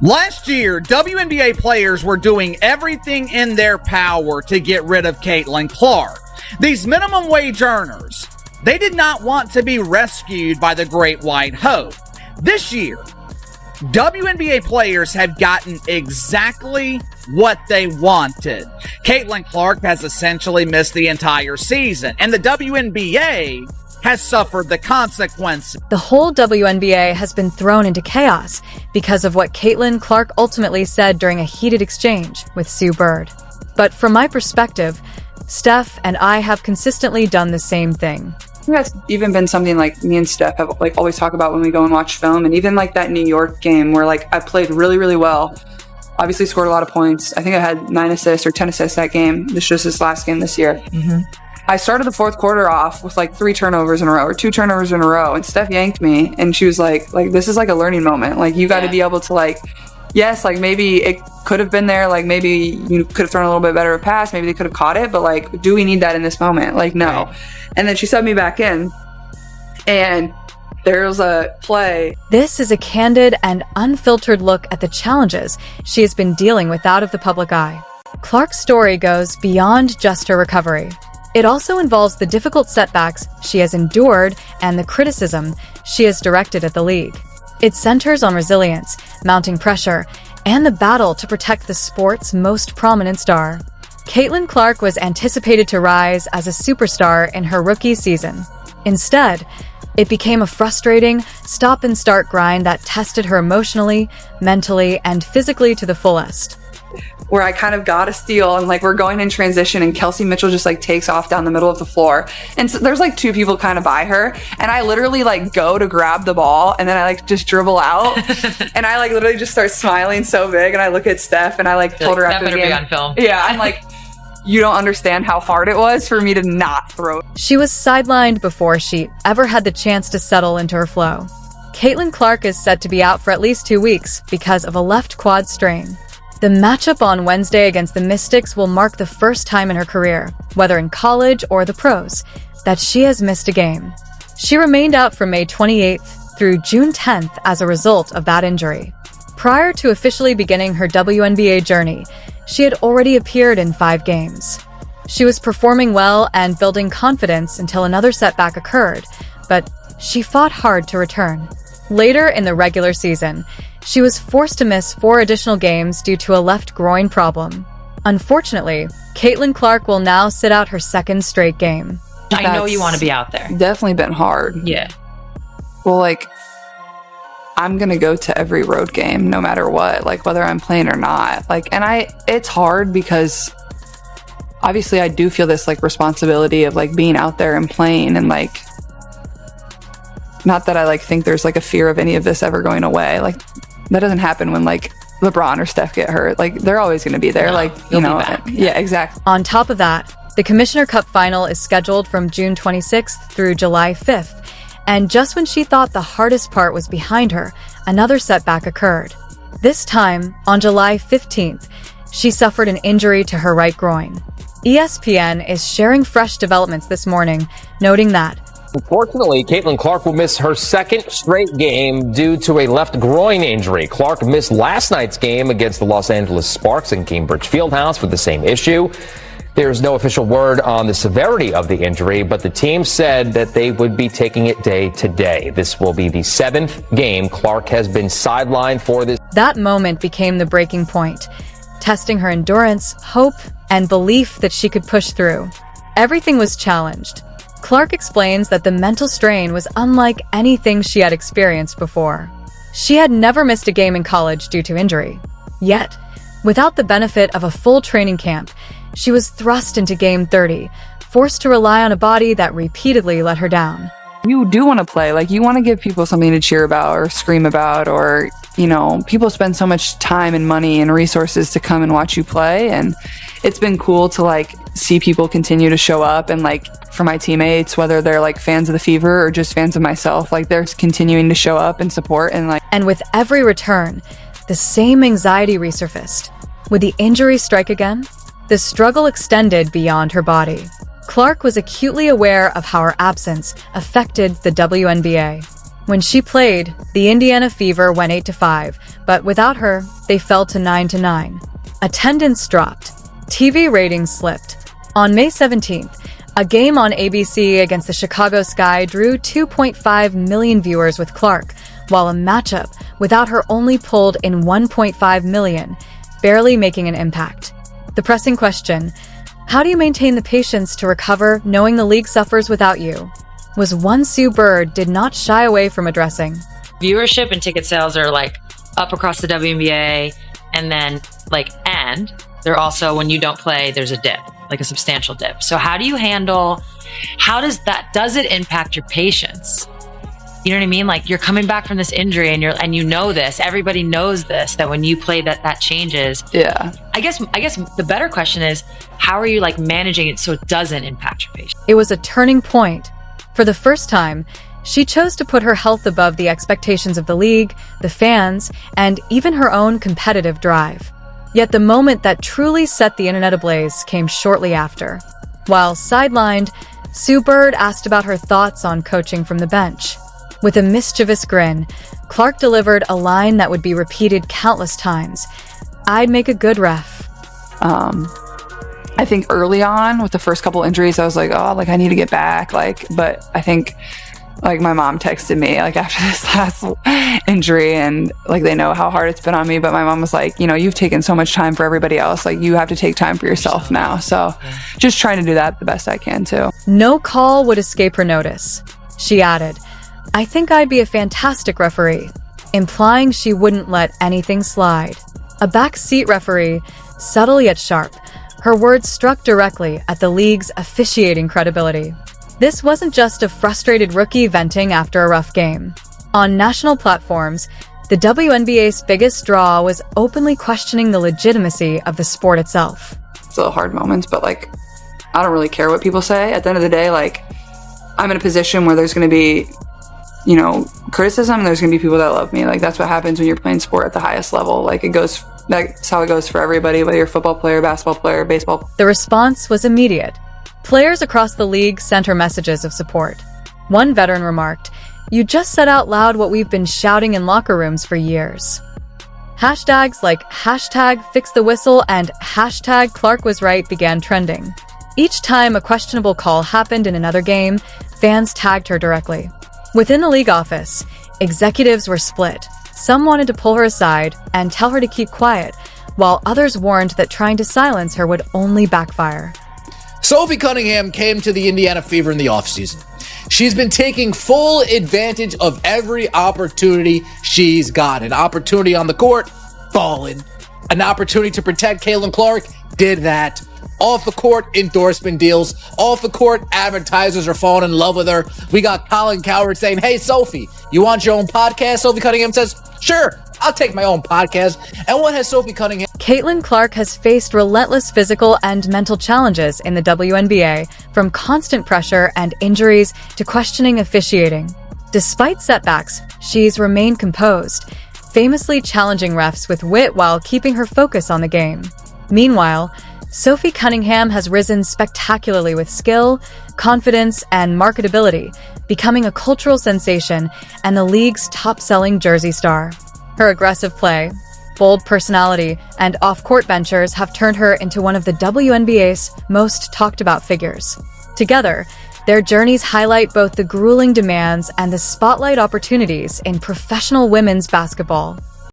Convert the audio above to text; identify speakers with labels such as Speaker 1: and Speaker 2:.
Speaker 1: Last year, WNBA players were doing everything in their power to get rid of CaitlinClark. These minimum wage earners, they did not want to be rescued by the Great White Hope. This year, WNBA players have gotten exactly what they wanted. CaitlinClark has essentially missed the entire season, and the WNBA has suffered the consequences.
Speaker 2: The whole WNBA has been thrown into chaos because of what CaitlinClark ultimately said during a heated exchange with Sue Bird. But from my perspective, Steph and I have consistently done the same thing.
Speaker 3: I think that's even been something like me and Steph have like always talk about when we go and watch film, and even like that New York game where like I played really, really well. Obviously scored a lot of points. I think I had 9 assists or 10 assists that game. This was his last game this year. I started the fourth quarter off with like 3 turnovers in a row or 2 turnovers in a row, and Steph yanked me, and she was like this is like a learning moment. Like you got to be able to like, yes, like maybe it could have been there. Like maybe you could have thrown a little bit better of a pass. Maybe they could have caught it, but like, do we need that in this moment? Like, no. Right. And then she subbed me back in, and there was a play.
Speaker 2: This is a candid and unfiltered look at the challenges she has been dealing with out of the public eye. Clark's story goes beyond just her recovery. It also involves the difficult setbacks she has endured and the criticism she has directed at the league. It centers on resilience, mounting pressure, and the battle to protect the sport's most prominent star. CaitlinClark was anticipated to rise as a superstar in her rookie season. Instead, it became a frustrating, stop-and-start grind that tested her emotionally, mentally, and physically to the fullest.
Speaker 3: Where I kind of got a steal, and like we're going in transition, and Kelsey Mitchell just like takes off down the middle of the floor, and so there's like 2 people kind of by her, and I literally like go to grab the ball, and then I like just dribble out and I like literally just start smiling so big, and I look at Steph, and I like told her after the game
Speaker 4: on film.
Speaker 3: Yeah, I'm like, you don't understand how hard it was for me to not throw.
Speaker 2: She was sidelined before she ever had the chance to settle into her flow. CaitlinClark is set to be out for at least 2 weeks because of a left quad strain. The matchup on Wednesday against the Mystics will mark the first time in her career, whether in college or the pros, that she has missed a game. She remained out from May 28th through June 10th as a result of that injury. Prior to officially beginning her WNBA journey, she had already appeared in 5 games. She was performing well and building confidence until another setback occurred, but she fought hard to return. Later in the regular season, she was forced to miss 4 additional games due to a left groin problem. Unfortunately, CaitlinClark will now sit out her 2nd straight game.
Speaker 4: I know you want to be out there.
Speaker 3: Definitely been hard.
Speaker 4: Yeah.
Speaker 3: Well, like, I'm gonna go to every road game no matter what, like whether I'm playing or not. Like, and it's hard because obviously I do feel this like responsibility of like being out there and playing, and like, not that I like think there's like a fear of any of this ever going away. Like, that doesn't happen when like LeBron or Steph get hurt. Like, they're always going to be there.
Speaker 4: No,
Speaker 3: like, you know, yeah, exactly.
Speaker 2: On top of that, the Commissioner Cup final is scheduled from June 26th through July 5th. And just when she thought the hardest part was behind her, another setback occurred. This time, on July 15th, she suffered an injury to her right groin. ESPN is sharing fresh developments this morning, noting that
Speaker 5: unfortunately, CaitlinClark will miss her 2nd straight game due to a left groin injury. Clark missed last night's game against the Los Angeles Sparks in Cambridge Fieldhouse for the same issue. There's no official word on the severity of the injury, but the team said that they would be taking it day to day. This will be the 7th game Clark has been sidelined for this.
Speaker 2: That moment became the breaking point, testing her endurance, hope, and belief that she could push through. Everything was challenged. Clark explains that the mental strain was unlike anything she had experienced before. She had never missed a game in college due to injury. Yet, without the benefit of a full training camp, she was thrust into Game 30, forced to rely on a body that repeatedly let her down.
Speaker 3: You do want to play. Like, you want to give people something to cheer about or scream about, or, you know, people spend so much time and money and resources to come and watch you play. And it's been cool to like see people continue to show up, and like for my teammates, whether they're like fans of the Fever or just fans of myself, like they're continuing to show up and support. And
Speaker 2: with every return, the same anxiety resurfaced. Would the injury strike again? The struggle extended beyond her body. Clark was acutely aware of how her absence affected the WNBA. When she played, the Indiana Fever went 8-5, but without her, they fell to 9-9. Attendance dropped. TV ratings slipped. On May 17th, a game on ABC against the Chicago Sky drew 2.5 million viewers with Clark, while a matchup without her only pulled in 1.5 million, barely making an impact. The pressing question, how do you maintain the patience to recover knowing the league suffers without you, was one Sue Bird did not shy away from addressing.
Speaker 4: Viewership and ticket sales are like up across the WNBA, and then and they're also, when you don't play, there's a dip, like a substantial dip. So how do it impact your patience? You know what I mean? Like, you're coming back from this injury and you know this, everybody knows this, that when you play that changes.
Speaker 3: Yeah.
Speaker 4: I guess the better question is, how are you managing it so it doesn't impact your patience?
Speaker 2: It was a turning point. For the first time, she chose to put her health above the expectations of the league, the fans, and even her own competitive drive. Yet the moment that truly set the internet ablaze came shortly after. While sidelined, Sue Bird asked about her thoughts on coaching from the bench. With a mischievous grin, Clark delivered a line that would be repeated countless times. I'd make a good ref.
Speaker 3: I think early on with the first couple injuries, I was like, I need to get back. But I think my mom texted me after this last injury, and they know how hard it's been on me. But my mom was like, you've taken so much time for everybody else. You have to take time for yourself now. So just trying to do that the best I can too.
Speaker 2: No call would escape her notice. She added, I think I'd be a fantastic referee, implying she wouldn't let anything slide. A backseat referee, subtle yet sharp, her words struck directly at the league's officiating credibility. This wasn't just a frustrated rookie venting after a rough game. On national platforms, the WNBA's biggest draw was openly questioning the legitimacy of the sport itself.
Speaker 3: It's a little hard moments, but I don't really care what people say. At the end of the day, I'm in a position where there's going to be criticism, and there's going to be people that love me. That's what happens when you're playing sport at the highest level. That's how it goes for everybody, whether you're a football player, basketball player, baseball.
Speaker 2: The response was immediate. Players across the league sent her messages of support. One veteran remarked, "You just said out loud what we've been shouting in locker rooms for years." Hashtags like #FixTheWhistle and #ClarkWasRight began trending. Each time a questionable call happened in another game, fans tagged her directly. Within the league office, executives were split. Some wanted to pull her aside and tell her to keep quiet, while others warned that trying to silence her would only backfire.
Speaker 6: Sophie Cunningham came to the Indiana Fever in the offseason. She's been taking full advantage of every opportunity she's got. An opportunity on the court, balling. An opportunity to protect CaitlinClark, did that. Off the court, endorsement deals. Off the court, advertisers are falling in love with her. We got Colin Cowherd saying, "Hey, Sophie, you want your own podcast?" Sophie Cunningham says, "Sure, I'll take my own podcast." And what has Sophie Cunningham?
Speaker 2: CaitlinClark has faced relentless physical and mental challenges in the WNBA, from constant pressure and injuries to questioning officiating. Despite setbacks, she's remained composed, famously challenging refs with wit while keeping her focus on the game. Meanwhile, Sophie Cunningham has risen spectacularly with skill, confidence, and marketability, becoming a cultural sensation and the league's top-selling jersey star. Her aggressive play, bold personality, and off-court ventures have turned her into one of the WNBA's most talked-about figures. Together, their journeys highlight both the grueling demands and the spotlight opportunities in professional women's basketball.